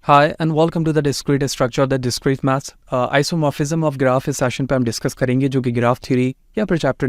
Hi and welcome to the discrete structure, the discrete maths. Isomorphism of graph इस session पे हम discuss करेंगे जो कि ग्राफ थ्योरी या फिर चैप्टर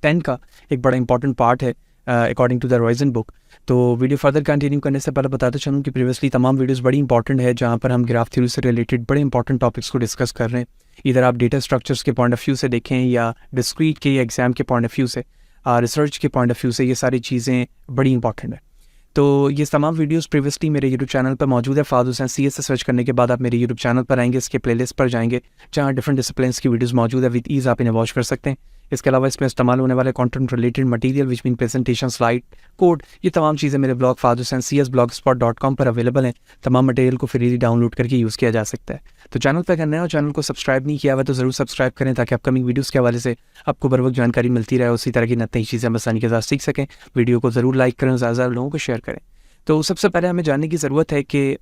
10 का एक बड़ा इंपॉर्टेंट पार्ट है अकॉर्डिंग टू द रॉइजन बुक। तो वीडियो फर्दर कंटिन्यू करने से पहले बताते चलूँ कि प्रीवियसली तमाम वीडियोस बड़ी इंपॉर्टेंट है जहाँ पर हम ग्राफ थ्योरी से रिलेटेड बड़े इंपॉर्टेंट टॉपिक्स को डिस्कस कर रहे हैं। इधर आप डेटा स्ट्रक्चर्स के पॉइंट ऑफ व्यू से देखें या डिस्क्रीट के एग्जाम के पॉइंट ऑफ व्यू से, रिसर्च के पॉइंट ऑफ व्यू से, ये सारी चीज़ें बड़ी इंपॉर्टेंट है। तो ये तमाम वीडियोस प्रीवियसली मेरे यूट्यूब चैनल पर मौजूद है। फाद हुसैन CS से सर्च करने के बाद आप मेरे यूट्यूब चैनल पर आएंगे, इसके प्लेलिस्ट पर जाएंगे जहाँ डिफरेंट डिसिप्लिन्स की वीडियोस मौजूद है। विद ईज़ आप इन्हें वॉच कर सकते हैं। इसके अलावा इसमें इस्तेमाल होने वाले content related material which mean presentation, slide, code, ये तमाम चीज़ें मेरे blog Fahd Hussain CS blogspot.com पर अवेलेबल हैं। तमाम मटेरियल को फ्रीली डाउनलोड करके यूज़ किया जा सकता है। तो चैनल पर करना है और चैनल को सब्सक्राइब नहीं किया हुआ तो ज़रूर सब्सक्राइब करें ताकि अपकमिंग वीडियोज़ के हवाले से आपको बर वक्त जानकारी मिलती रहे। उसी तरह की नई चीज़ें आसानी के साथ सीख सकें। वीडियो को ज़रूर लाइक करें, ज़्यादा लोगों को शेयर करें। तो सबसे पहले हमें जानने की ज़रूरत है कि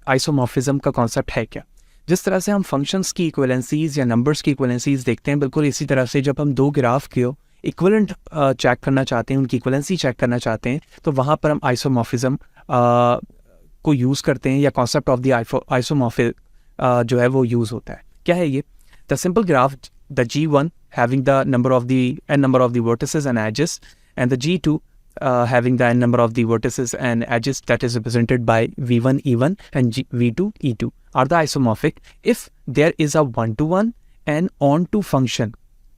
आइसोमॉर्फिज्म का कॉन्सेप्ट है क्या। जिस तरह से हम फंक्शंस की इक्विवेलेंसीज या नंबर्स की इक्विवेलेंसीज देखते हैं, बिल्कुल इसी तरह से जब हम दो ग्राफ के इक्विवेलेंट चेक करना चाहते हैं, उनकी इक्विवेलेंसी चेक करना चाहते हैं, तो वहाँ पर हम आइसोमॉर्फिज्म को यूज़ करते हैं या कॉन्सेप्ट ऑफ द आइसोमॉर्फिज्म जो है वो यूज़ होता है। क्या है ये? The simple graph, the G1 having the number of the n number of the vertices and edges, and the G2 having the n number of the vertices and edges that is represented by V1 E1 and V2 E2 are the isomorphic if there is a one-to-one and on-to function,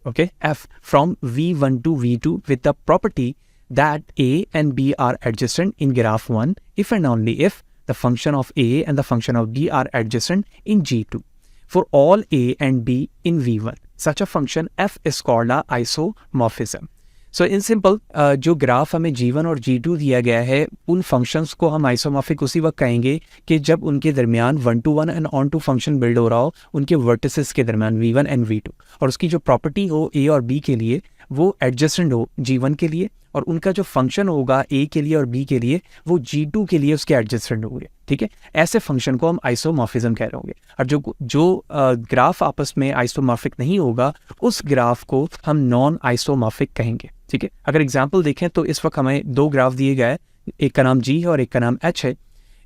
okay, f from V1 to V2 with the property that A and B are adjacent in graph 1 if and only if the function of A and the function of B are adjacent in G2. For all A and B in V1, such a function f is called a isomorphism. So in simple जो graph हमें G1 और G2 दिया गया है, उन functions को हम isomorphic उसी वक्त कहेंगे कि जब उनके दरमियान one to one and on to function build हो रहा हो, उनके वर्टिसेस के दरमियान V1 एंड V2, और उसकी जो प्रॉपर्टी हो A और B के लिए वो एडजस्टेंट हो G1 के लिए, और उनका जो फंक्शन होगा A के लिए और B के लिए वो G2 के लिए उसके एडजस्टेंट होंगे। ठीक है, ऐसे फंक्शन को हम आइसोमॉर्फिज्म कह रहे होंगे। और जो ग्राफ आपस में आइसोमॉर्फिक नहीं होगा उस ग्राफ को हम नॉन आइसोमॉर्फिक कहेंगे। ठीक है, अगर एग्जाम्पल देखें तो इस वक्त हमें दो ग्राफ दिए गए हैं, एक का नाम G है और एक का नाम H है।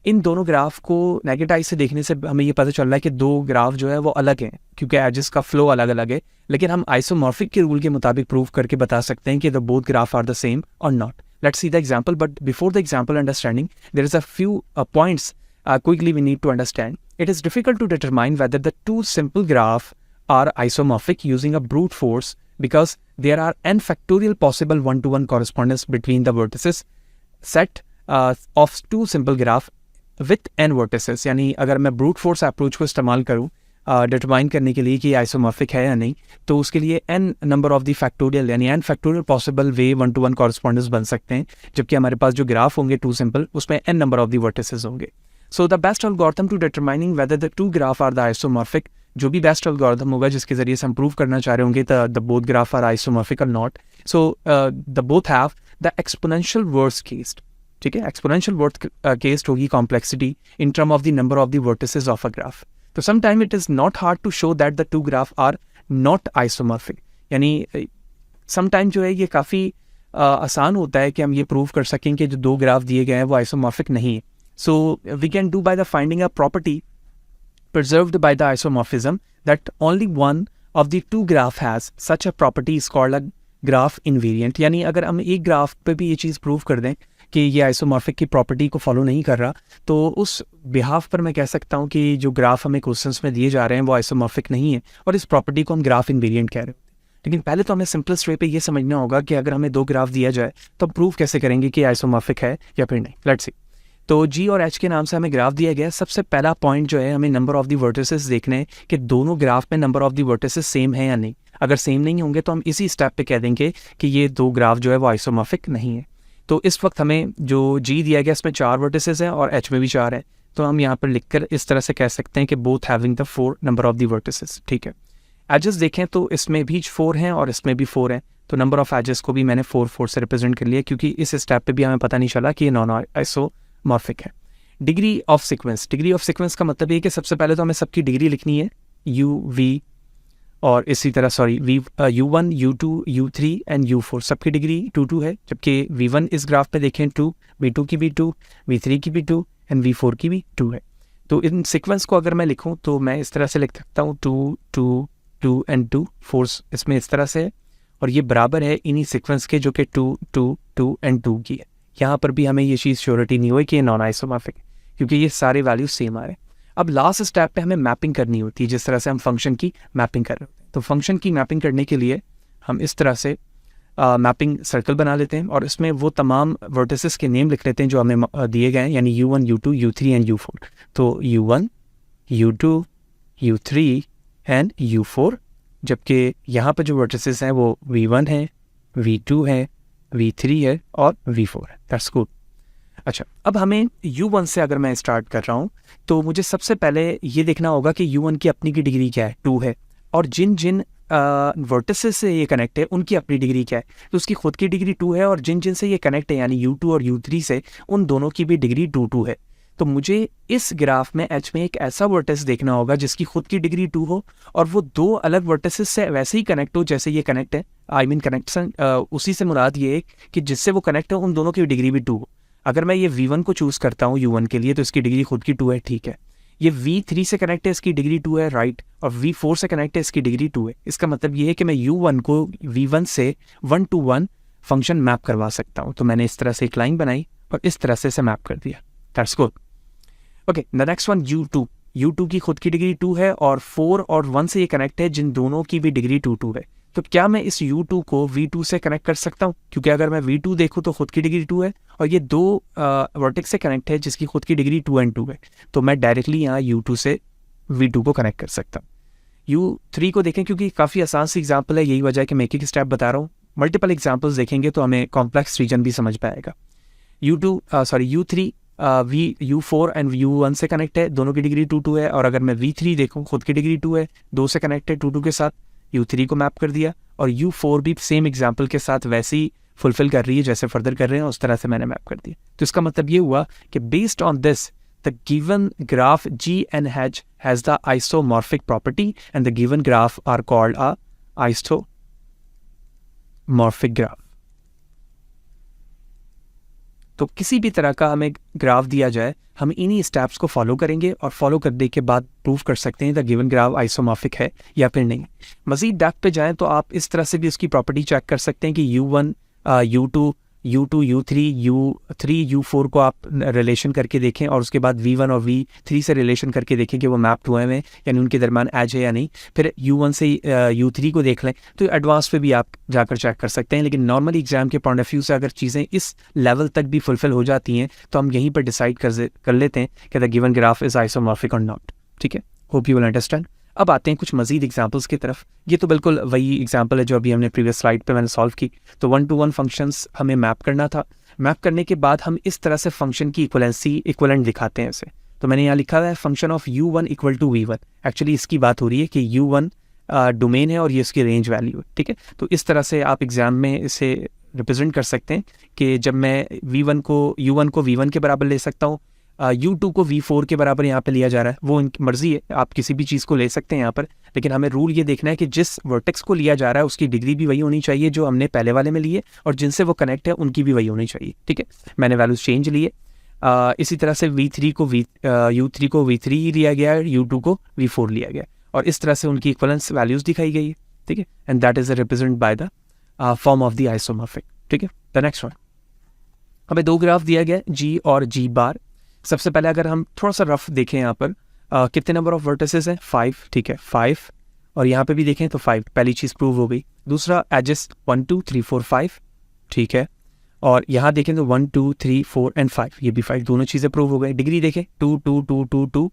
इन दोनों ग्राफ को नेगेटिव आई से देखने से हमें ये पता चल रहा है कि दो ग्राफ जो है वो अलग हैं क्योंकि एजेस का फ्लो अलग अलग है, लेकिन हम आइसोमॉर्फिक के रूल के मुताबिक प्रूव करके बता सकते हैं कि the both graph are the same और not. Let's see the example, but before the example understanding there is a few points quickly we need to understand. It is difficult to determine whether the two simple graph are isomorphic using a brute force because there are n factorial possible one-to-one correspondence between the vertices set of two simple graph with n vertices. यानी अगर मैं brute force approach को इस्तेमाल करूँ determine करने के लिए कि आइसोमॉर्फिक है या नहीं, तो उसके लिए n number of the factorial यानी n factorial possible way one to one correspondence बन सकते हैं, जबकि हमारे पास जो ग्राफ होंगे टू सिंपल उसमें n number of the vertices होंगे। So the best algorithm to determining whether the two graph are the isomorphic, जो भी बेस्ट एल्गोरिथम होगा जिसके जरिए से हम प्रूव करना चाह रहे होंगे the both graph are isomorphic और not, so the both have the exponential worst case. ठीक है, एक्सपोनेंशियल वर्स्ट केस होगी complexity in term of the number of the vertices of a graph. तो sometime it is not hard to show that the two graph are not isomorphic, यानी sometime जो है ये काफ़ी आसान होता है कि हम ये प्रूव कर सकें कि जो दो ग्राफ दिए गए हैं वो आइसोमॉर्फिक नहीं है। So we can do by the finding a property preserved by the isomorphism that only one of the two graph has such a property is called a graph invariant। यानी अगर हम एक ग्राफ पे भी ये चीज़ prove कर दें कि ये आइसोमॉर्फिक की प्रॉपर्टी को फॉलो नहीं कर रहा, तो उस बिहाफ पर मैं कह सकता हूँ कि जो ग्राफ हमें क्वेश्चंस में दिए जा रहे हैं वो आइसोमॉर्फिक नहीं है और इस प्रॉपर्टी को हम ग्राफ इन्वेरिएंट कह रहे हैं। लेकिन पहले तो हमें सिंपलेस्ट वे पे ये समझना होगा कि अगर हमें दो ग्राफ दिया जाए तो हम प्रूव कैसे करेंगे कि आइसोमॉर्फिक है या फिर नहीं। Let's see. तो G और H के नाम से हमें ग्राफ दिया गया है। सबसे पहला पॉइंट जो है, हमें नंबर ऑफ द वर्टिसेस देखने हैं कि दोनों ग्राफ में number of the vertices same है या नहीं। अगर सेम नहीं होंगे तो हम इसी स्टेप पे कह देंगे कि ये दो ग्राफ जो है वो आइसोमॉर्फिक नहीं है। तो इस वक्त हमें जो G दिया गया इसमें 4 वर्टिसेस हैं और H में भी 4 है, तो हम यहाँ पर लिखकर इस तरह से कह सकते हैं कि both having the 4 number of the vertices. ठीक है, एजेस देखें तो इसमें भी 4 हैं और इसमें भी 4 हैं, तो नंबर ऑफ एजेस को भी मैंने 4 से रिप्रेजेंट कर लिया क्योंकि इस स्टेप पे भी हमें पता नहीं चला कि ये नॉन आइसोमॉर्फिक है। डिग्री ऑफ सीक्वेंस का मतलब ये कि सबसे पहले तो हमें सबकी डिग्री लिखनी है, U, V और इसी तरह U1, U2, U3 and U4 सबकी डिग्री 2 है, जबकि V1 इस ग्राफ पे देखें 2, V2 की भी 2, V3 की भी 2 एंड V4 की भी 2 है। तो इन सीक्वेंस को अगर मैं लिखूं तो मैं इस तरह से लिख सकता हूँ 2 2 2 एंड 2, फोर्स इसमें इस तरह से है, और ये बराबर है इन्हीं सीक्वेंस के जो कि 2 2 2 एंड 2 की है। यहाँ पर भी हमें ये चीज़ श्योरिटी नहीं हुई कि ये नॉन आइसोमॉर्फिक है, क्योंकि ये सारे वैल्यूज सेम आ रहे हैं। अब लास्ट स्टेप पे हमें मैपिंग करनी होती है, जिस तरह से हम फंक्शन की मैपिंग कर रहे होते हैं। तो फंक्शन की मैपिंग करने के लिए हम इस तरह से मैपिंग सर्कल बना लेते हैं, और इसमें वो तमाम वर्टिसेस के नेम लिख लेते हैं जो हमें दिए गए हैं, यानी U1 U2 U3 and U4। तो U1 U2 U3 and U4, जबकि यहाँ पर जो वर्टिसेस हैं वो V1 है, V2 है, V3 है और V4 है। That's good. अच्छा, अब हमें U1 से अगर मैं स्टार्ट कर रहा हूँ तो मुझे सबसे पहले ये देखना होगा कि U1 की अपनी की डिग्री क्या है, 2 है, और जिन जिन वर्टिसेस से ये कनेक्ट है उनकी अपनी डिग्री क्या है, तो उसकी खुद की डिग्री 2 है, और जिन जिन से ये कनेक्ट है यानी U2 और U3 से, उन दोनों की भी डिग्री 2 2 है। तो मुझे इस ग्राफ में H में एक ऐसा वर्टिस देखना होगा जिसकी खुद की डिग्री 2 हो, और वो दो अलग वर्टिसेस से वैसे ही कनेक्ट हो जैसे ये कनेक्ट है। आई मीन कनेक्शन उसी से मुराद ये है कि जिससे वो कनेक्ट है उन दोनों की डिग्री भी 2 हो। अगर मैं ये V1 को चूज़ करता हूँ U1 के लिए तो इसकी डिग्री खुद की 2 है, ठीक है। ये V3 से कनेक्ट है, इसकी डिग्री 2 है, राइट, और V4 से कनेक्ट है, इसकी डिग्री 2 है। इसका मतलब ये है कि मैं U1 को V1 से 1 to 1 फंक्शन मैप करवा सकता हूँ। तो मैंने इस तरह से एक लाइन बनाई और इस तरह से इसे मैप कर दिया। That's good. Okay, the next one U2 की खुद की डिग्री 2 है, और 4 और 1 से ये कनेक्ट है, जिन दोनों की भी डिग्री 2 2 है। तो क्या मैं इस U2 को V2 से कनेक्ट कर सकता हूँ? क्योंकि अगर मैं V2 देखूँ तो खुद की डिग्री 2 है, और ये दो वर्टेक्स से कनेक्ट है जिसकी खुद की डिग्री 2 एंड 2 है। तो मैं डायरेक्टली यहाँ U2 से V2 को कनेक्ट कर सकता हूँ। U3 को देखें, क्योंकि काफ़ी आसान सी एग्जाम्पल है, यही वजह है कि मैं एक एक स्टेप बता रहा हूँ। मल्टीपल एग्जाम्पल्स देखेंगे तो हमें कॉम्प्लेक्स रीजन भी समझ पाएगा। U3 U4 एंड U1 से कनेक्ट है, दोनों की डिग्री 2 2 है, और अगर मैं V3 देखूँ खुद की डिग्री 2 है, 2 से कनेक्ट है 2 2 के साथ, U3 को मैप कर दिया, और U4 भी सेम एग्जाम्पल के साथ वैसे ही फुलफिल कर रही है जैसे फर्दर कर रहे हैं, उस तरह से मैंने मैप कर दिया। तो इसका मतलब ये हुआ कि based on this the given graph G and H has the isomorphic property and the given graph are called a isomorphic graph. तो किसी भी तरह का हमें ग्राफ दिया जाए, हम इन्हीं स्टेप्स को फॉलो करेंगे, और फॉलो करने के बाद प्रूव कर सकते हैं द गिवन ग्राफ आइसोमॉर्फिक है या फिर नहीं। मज़ीद डेप्थ पे जाएं तो आप इस तरह से भी उसकी प्रॉपर्टी चेक कर सकते हैं कि U1 U2 U2 U3 U3 U4 को आप रिलेशन करके देखें, और उसके बाद V1 और V3 से रिलेशन करके देखें कि वो मैप हुए हैं, यानी उनके दरमियान एज है या नहीं। फिर U1 से U3 को देख लें, तो एडवांस पे भी आप जाकर चेक कर सकते हैं। लेकिन नॉर्मली एग्जाम के पॉइंट ऑफ व्यू से अगर चीज़ें इस लेवल तक भी फुलफिल हो जाती हैं तो हम यहीं पर डिसाइड कर लेते हैं कि the given graph is isomorphic और नॉट। ठीक है, होप यू विल अंडरस्टैंड। अब आते हैं कुछ मजीद एग्जाम्पल्स की तरफ। ये तो बिल्कुल वही एग्जाम्पल है जो अभी हमने प्रीवियस स्लाइड पे मैंने सॉल्व की। तो 1 to 1 फंक्शंस हमें मैप करना था। मैप करने के बाद हम इस तरह से फंक्शन की इक्वलेंट दिखाते हैं इसे। तो मैंने यहाँ लिखा है function of U1 equal to V1। Actually इसकी बात हो रही है कि U1 डोमेन है और ये उसकी रेंज वैल्यू है। ठीक है, तो इस तरह से आप एग्जाम में इसे रिप्रेजेंट कर सकते हैं कि जब मैं U1 को V1 के बराबर ले सकता हूँ, U2 को V4 के बराबर यहाँ पे लिया जा रहा है। वो इनकी मर्जी है, आप किसी भी चीज़ को ले सकते हैं यहाँ पर, लेकिन हमें रूल ये देखना है कि जिस वर्टेक्स को लिया जा रहा है उसकी डिग्री भी वही होनी चाहिए जो हमने पहले वाले में लिए, और जिनसे वो कनेक्ट है उनकी भी वही होनी चाहिए। ठीक है, मैंने वैल्यूज चेंज लिए। इसी तरह से U3 को V3 लिया गया है, U2 को V4 लिया गया, और इस तरह से उनकी इक्वलेंस वैल्यूज दिखाई गई है। ठीक है, and that is represent by the form of the isomorphic. ठीक है, द नेक्स्ट वन, हमें दो ग्राफ दिया गया G और G बार। सबसे पहले अगर हम थोड़ा सा रफ देखें यहाँ पर कितने नंबर ऑफ वर्टिसेस हैं, 5। ठीक है, 5, और यहाँ पे भी देखें तो 5, पहली चीज़ प्रूव हो गई। दूसरा एजेस 1 2 3 4 5। ठीक है, और यहाँ देखें तो 1 2 3 4 एंड 5, ये भी 5, दोनों चीज़ें प्रूव हो गई। डिग्री देखें 2 2 2 2 2,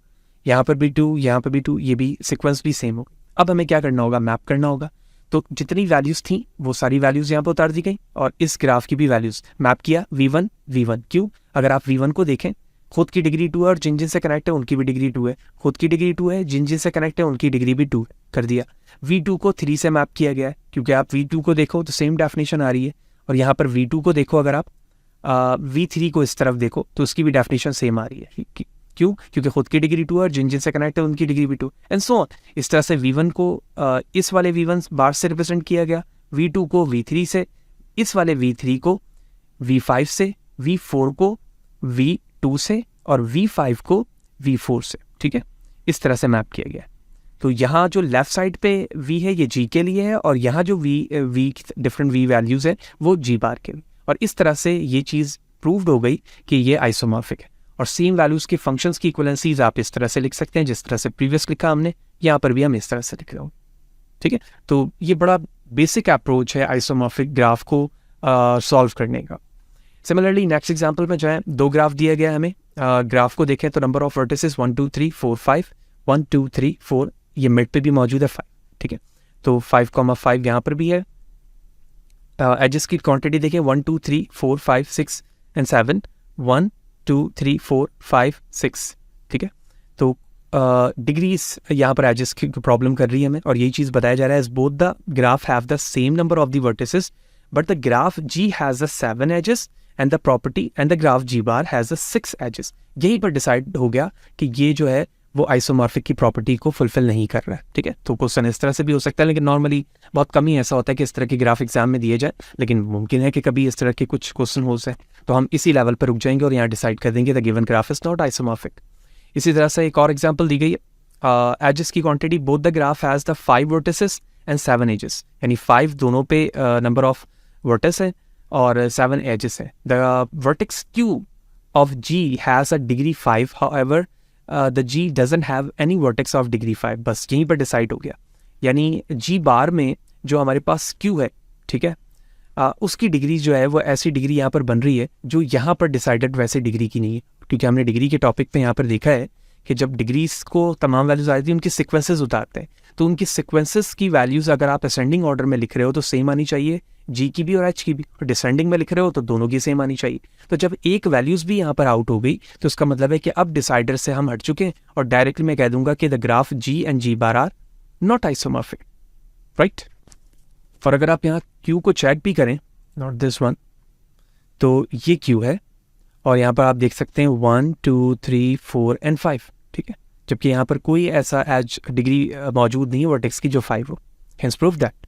यहाँ पर भी 2, यहाँ पर भी 2, ये भी सीक्वेंस भी सेम हो गई। अब हमें क्या करना होगा, मैप करना होगा। तो जितनी वैल्यूज़ थी वो सारी वैल्यूज़ यहाँ पर उतार दी गई, और इस ग्राफ की भी वैल्यूज़ मैप किया V1। क्यों? अगर आप V1 को देखें, खुद की डिग्री 2 है और जिन जिन से कनेक्ट है उनकी भी डिग्री 2 है। खुद की डिग्री 2 है, जिन जिन से कनेक्ट है उनकी डिग्री भी 2 है, कर दिया। V2 को 3 से मैप किया गया है, क्योंकि आप V2 को देखो तो सेम डेफिनेशन आ रही है, और यहाँ पर V2 को देखो, अगर आप V3 को इस तरफ देखो तो उसकी भी डेफिनेशन सेम आ रही है। क्यों? क्योंकि खुद की डिग्री 2 है और जिन जिन से कनेक्ट है उनकी डिग्री भी 2, एंड सो ऑन। इस तरह से V1 को इस वाले V1 बार से रिप्रेजेंट किया गया, V2 को V3 से, इस वाले V3 को V5 से, V4 को V2 से, और V5 को V4 से। ठीक है, इस तरह से मैप किया गया है। तो यहाँ जो लेफ्ट साइड पे v है ये g के लिए है, और यहाँ जो v डिफरेंट v वैल्यूज़ है वो g बार के लिए, और इस तरह से ये चीज़ प्रूव्ड हो गई कि ये आइसोमॉर्फिक है। और सेम वैल्यूज़ के फंक्शंस की इक्विवेलेंसीज आप इस तरह से लिख सकते हैं जिस तरह से प्रीवियस लिखा हमने, यहाँ पर भी हम इस तरह से लिख रहे हो, ठीक है। तो ये बड़ा बेसिक अप्रोच है आइसोमॉर्फिक ग्राफ को सॉल्व करने का। सिमिलरली नेक्स्ट एग्जांपल में जो है 2 ग्राफ दिया गया है हमें, ग्राफ को देखें तो नंबर ऑफ वर्टिसेस 1 2 3 4 5, 1 2 3 4, ये मिड पे भी मौजूद है 5, ठीक है। तो 5,5 यहाँ पर भी है। एजेस की क्वांटिटी देखें 1 2 3 4 5 6 एंड 7, 1 2 3 4 5 6, ठीक है। तो डिग्रीज यहाँ पर एजेस की प्रॉब्लम कर रही है हमें, और यही चीज़ बताया जा रहा है, both the graph have the same number of the vertices but the graph G has the 7 edges and the property and the graph G bar has the 6 edges. यहीं पर डिसाइड हो गया कि ये जो है वो आइसोमॉर्फिक की प्रॉपर्टी को फुलफिल नहीं कर रहा है, ठीक है। तो क्वेश्चन इस तरह से भी हो सकता है, लेकिन नॉर्मली बहुत कम ही ऐसा होता है कि इस तरह के ग्राफ एग्जाम में दिए जाए, लेकिन मुमकिन है कि कभी इस तरह के कुछ क्वेश्चन हो जाए। तो हम इसी लेवल पर रुक जाएंगे और यहाँ डिसाइड कर देंगे the given graph is not isomorphic. इसी तरह से एक और एग्जाम्पल दी गई है, एजेस की quantity both the graph has the 5 vertices and 7 edges, यानी 5 दोनों पे नंबर ऑफ वर्टिस है और 7 एजेस है। The vertex Q of G has a degree 5, however the G doesn't have any vertex of degree 5। बस यहीं पर डिसाइड हो गया, यानी G बार में जो हमारे पास Q है, ठीक है, उसकी डिग्री जो है वो ऐसी डिग्री यहाँ पर बन रही है जो यहाँ पर डिसाइडेड वैसे डिग्री की नहीं है, क्योंकि हमने डिग्री के टॉपिक पे यहाँ पर देखा है कि जब डिग्रीज को तमाम वैल्यूज आती है उनकी सिक्वेंसेस उतारते हैं, तो उनकी सिक्वेंसेस की वैल्यूज अगर आप असेंडिंग ऑर्डर में लिख रहे हो तो सेम आनी चाहिए, G की भी और H की भी, और डिसेंडिंग में लिख रहे हो तो दोनों की सेम आनी चाहिए। तो जब एक वैल्यूज भी यहाँ पर आउट हो गई तो उसका मतलब है कि अब डिसाइडर से हम हट चुके हैं, और डायरेक्टली मैं कह दूंगा कि the graph G and G bar are not isomorphic, right. और अगर आप यहाँ Q को चेक भी करें, नॉट दिस वन, तो ये Q है, और यहाँ पर आप देख सकते हैं 1 2 3 4 एंड 5, ठीक है, जबकि यहाँ पर कोई ऐसा एज डिग्री मौजूद नहीं है वर्टेक्स की जो 5 हो, hence prove that.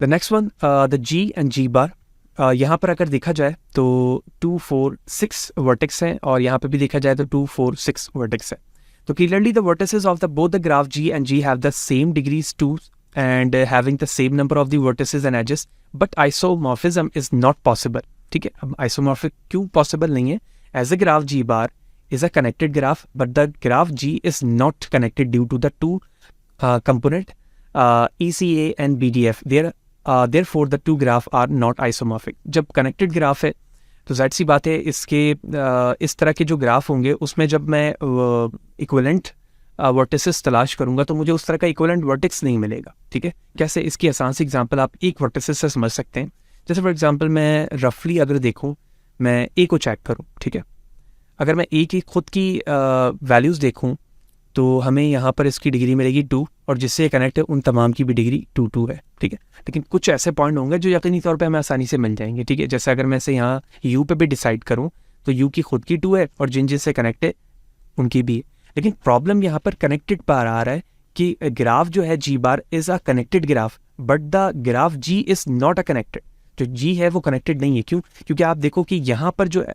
The next one the G and G बार, यहाँ पर अगर देखा जाए तो 2 4 6 वर्टेक्स हैं, और यहाँ पर भी देखा जाए तो 2 4 6 वर्टेक्स है। तो clearly the vertices of the both the graph G and G have the same degrees 2 and having the same number of the vertices and edges, but isomorphism is not possible, ठीक है। अब isomorphic क्यों possible नहीं है? As a graph G bar is a connected graph, but the graph G is not connected due to the two component ECA and BDF. Therefore the two graph are not isomorphic. जब connected graph है तो जाहिर सी बात है इसके इस तरह के जो ग्राफ होंगे उसमें जब मैं इक्विवेलेंट वर्टिसेस तलाश करूंगा तो मुझे उस तरह का इक्विवेलेंट वर्टेक्स नहीं मिलेगा, ठीक है। कैसे? इसकी आसान सी एग्जांपल आप एक वर्टिसेस से समझ सकते हैं। जैसे फॉर एग्जांपल मैं रफली अगर देखूं, मैं ए को चेक करूं, ठीक है, अगर मैं ए की खुद की वैल्यूज़ देखूं तो हमें यहाँ पर इसकी डिग्री मिलेगी 2, और जिससे कनेक्ट है उन तमाम की भी डिग्री 2 2 है, ठीक है। लेकिन कुछ ऐसे पॉइंट होंगे जो यकीनी तौर पे हमें आसानी से मिल जाएंगे, ठीक है। जैसे अगर मैं इसे यहाँ यू पे भी डिसाइड करूँ तो यू की खुद की 2 है और जिन जिनसे कनेक्ट है उनकी भी है। लेकिन प्रॉब्लम यहाँ पर कनेक्टेड पर आ रहा है कि ग्राफ जो है G bar is a connected graph, but the graph G is not a connected. जो G है वो कनेक्टेड नहीं है। क्यों? क्योंकि आप देखो कि यहाँ पर जो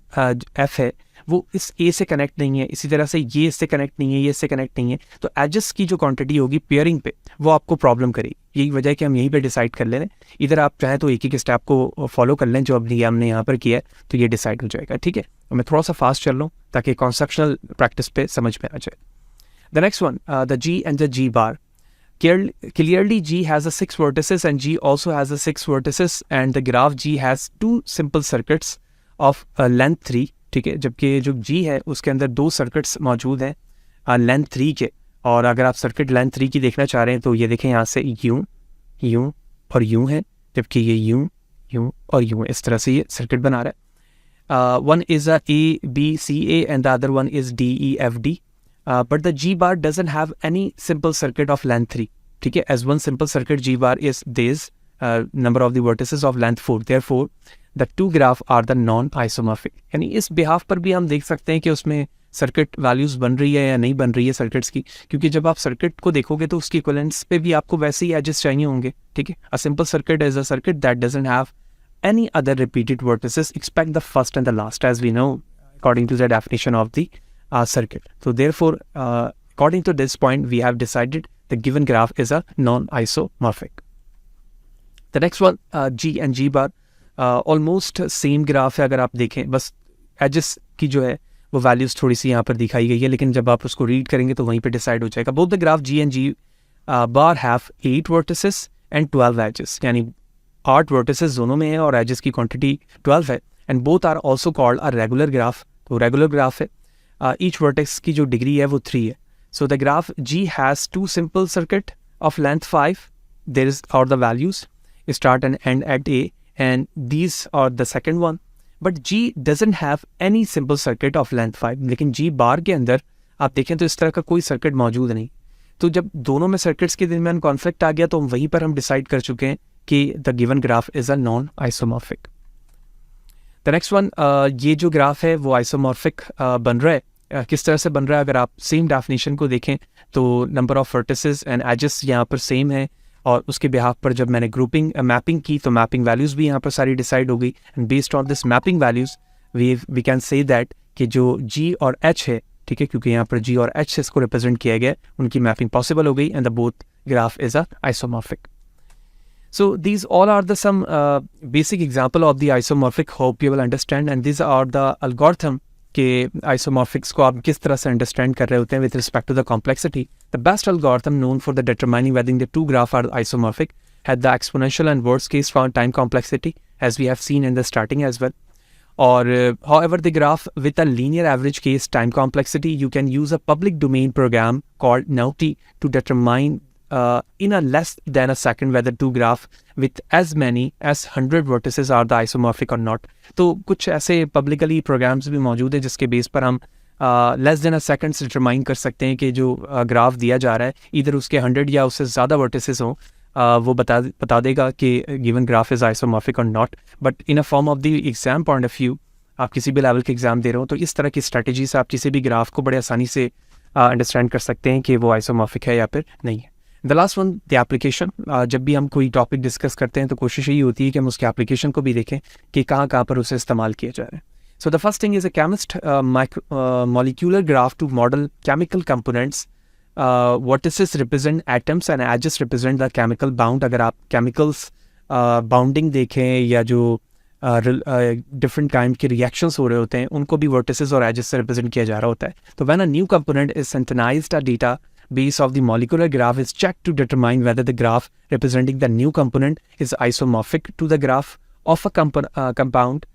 F है वो इस A से कनेक्ट नहीं है, इसी तरह से ये इससे कनेक्ट नहीं है, ये इससे कनेक्ट नहीं है। तो एजेस की जो क्वांटिटी होगी पेयरिंग पे वो आपको प्रॉब्लम करेगी। यही वजह है कि हम यहीं पे डिसाइड कर लें। इधर आप चाहें तो एक ही स्टेप को फॉलो कर लें जो अभी हमने यहाँ पर किया है, तो ये डिसाइड हो जाएगा, ठीक है। मैं थोड़ा सा फास्ट चल रहा हूँ ताकि कॉन्सेप्शनल प्रैक्टिस पे समझ में आ जाए। The next one, the G and the G bar. Clearly G has a 6 vertices and G also has a 6 vertices and the graph G has 2 simple circuits of length 3, ठीक है। जबकि जो G है उसके अंदर 2 सर्किट्स मौजूद हैं length 3 के। और अगर आप सर्किट लेंथ 3 की देखना चाह रहे हैं तो ये देखें यहाँ से यूं यूं और यूं है, जबकि ये यूं यूं और यूं, इस तरह से ये सर्किट बना रहा है। One is a ABCA and the other one is DEFD. But the G bar doesn't have any simple circuit of length 3, ठीक है। As one simple circuit G bar is this number of the vertices of length 4, therefore the two graph are the non-isomorphic। यानी इस behalf पर भी हम देख सकते हैं कि उसमें सर्किट वैल्यूज बन रही है या नहीं बन रही है सर्किट्स की, क्योंकि जब आप सर्किट को देखोगे तो उसकी इक्विवेलेंस पे भी आपको वैसे ही एजेस चाहिए होंगे, ठीक है। A simple circuit is a circuit that doesn't have any other repeated vertices except the first and the last, as we know according to the definition of the circuit. So therefore, according to this point, we have decided the given graph is a non-isomorphic. The next one, G and G bar, almost same graph है. अगर आप देखें, बस edges की जो है वो values थोड़ी सी यहाँ पर दिखाई गई है, लेकिन जब आप उसको read करेंगे तो वहीं पे decide हो जाएगा. Both the graph G and G bar have 8 vertices and 12 edges. यानी 8 vertices दोनों में है और edges की quantity 12 है. And both are also called a regular graph. तो regular graph है. Each vertex की जो degree है वो 3 है. So the graph G has two simple circuit of length 5. There are the values start and end at A, and these are the second one. But G doesn't have any simple circuit of length 5. लेकिन G बार के अंदर आप देखें तो इस तरह का कोई सर्किट मौजूद नहीं. तो जब दोनों में सर्किट्स के दरमियान कॉन्फ्लिक्ट आ गया तो वहीं पर हम डिसाइड कर चुके हैं कि the given graph is a non isomorphic. The next one, ये जो ग्राफ है वो आइसोमॉर्फिक बन रहा है. किस तरह से बन रहा है? अगर आप सेम डेफिनेशन को देखें तो number of vertices and edges यहाँ पर सेम है, और उसके बिहाफ पर जब मैंने ग्रुपिंग मैपिंग की तो मैपिंग वैल्यूज़ भी यहाँ पर सारी डिसाइड हो गई. And based on this mapping values we can say that कि जो G और H है, ठीक है, क्योंकि यहाँ पर G और H से इसको रिप्रेजेंट किया गया, उनकी मैपिंग पॉसिबल हो गई and the both graph is a isomorphic. So these all are the some basic example of the isomorphic. Hope you will understand, and these are the algorithm के isomorphics को आप किस तरह से understand कर रहे होते हैं with respect to the complexity. The best algorithm known for the determining whether the two graph are isomorphic had the exponential and worst case for time complexity, as we have seen in the starting as well. Or however, the graph with a linear average case time complexity, you can use a public domain program called NOWT to determine in a less than a second whether two graph with as many as 100 vertices are the isomorphic or not. तो कुछ ऐसे publicly programs भी मौजूद है जिसके base पर हम less than a second से determine कर सकते हैं कि जो ग्राफ दिया जा रहा है इधर उसके 100 या उससे ज़्यादा vertices हों, वो बता देगा कि given graph is isomorphic or not. But in a form of the exam point of view, आप किसी भी लेवल के एग्ज़ाम दे रहे हो तो इस तरह की स्ट्रैटेजी से आप किसी भी ग्राफ को बड़े आसानी से अंडरस्टैंड कर सकते हैं कि वो आइसोमॉर्फिक है या फिर नहीं है. The last one, the application. जब भी हम कोई टॉपिक डिस्कस करते हैं तो कोशिश यही होती है कि हम उसके एप्लीकेशन को भी देखें कि कहाँ पर उसे इस्तेमाल किया जा रहा है. So the first thing is a chemist molecular graph to model chemical components. Vertices represent atoms and edges represent the chemical bound. अगर आप केमिकल्स बाउंडिंग देखें या जो डिफरेंट काइंड के रिएक्शंस हो रहे होते हैं उनको भी वर्टिसेस और एजेस से रिप्रेजेंट किया जा रहा होता है. तो when a new component is synthesized, a data base of the molecular graph is checked to determine whether the graph representing the new component is isomorphic to the graph of a compound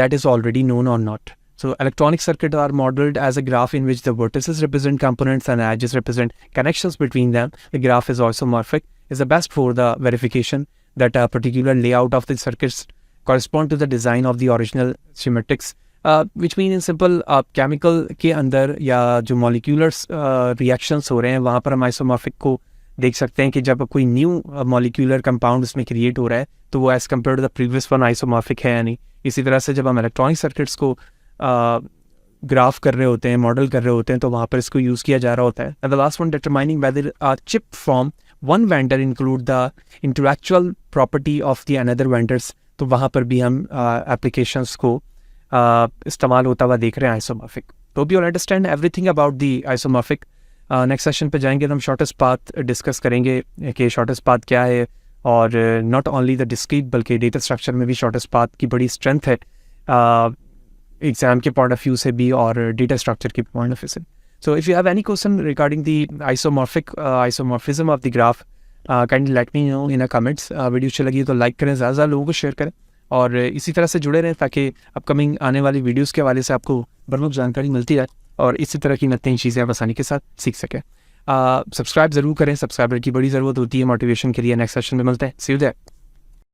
that is already known or not. So electronic circuits are modeled as a graph in which the vertices represent components and edges represent connections between them. The graph is isomorphic is the best for the verification that a particular layout of the circuits correspond to the design of the original schematics. Which mean in simple chemical के अंदर या जो मॉलिक्यूलर्स reactions हो रहे हैं वहाँ पर हम आइसोमॉर्फिक को देख सकते हैं कि जब कोई न्यू मॉलिक्यूलर कंपाउंड उसमें क्रिएट हो रहा है तो वो as compare to the previous one isomorphic है या नहीं. इसी तरह से जब हम इलेक्ट्रॉनिक सर्किट्स को ग्राफ कर रहे होते हैं, मॉडल कर रहे होते हैं, तो वहाँ पर इसको यूज़ किया जा रहा होता है. The last one, determining weather a chip from one vendor include the intellectual property of the another vendors. तो वहाँ पर भी हम एप्लीकेशंस को इस्तेमाल होता हुआ देख रहे हैं आइसोमॉर्फिक. तो भी understand everything about the isomorphic. Next session पे जाएंगे तो हम शॉर्टेस्ट पाथ डिस्कस करेंगे कि शॉर्टेस्ट पाथ क्या है, और नॉट ओनली द डिस्क्रीट बल्कि डेटा स्ट्रक्चर में भी शॉर्टेस्ट पाथ की बड़ी स्ट्रेंथ है एग्जाम के पॉइंट ऑफ व्यू से भी और डेटा स्ट्रक्चर के पॉइंट ऑफ व्यू से. So if you have any question regarding the isomorphism of the graph, kindly let me know in a comments. Video अच्छी लगी तो लाइक करें, ज़्यादा लोगों को शेयर करें, और इसी तरह से जुड़े रहें ताकि अपकमिंग आने वाली वीडियोस के हवाले से आपको बरवक्त जानकारी मिलती रहे और इसी तरह की नई चीज़ें आप आसानी के साथ सीख सकें. सब्सक्राइब ज़रूर करें, सब्सक्राइबर की बड़ी ज़रूरत होती है मोटिवेशन के लिए. नेक्स्ट सेशन में मिलते हैं. सी यू देयर.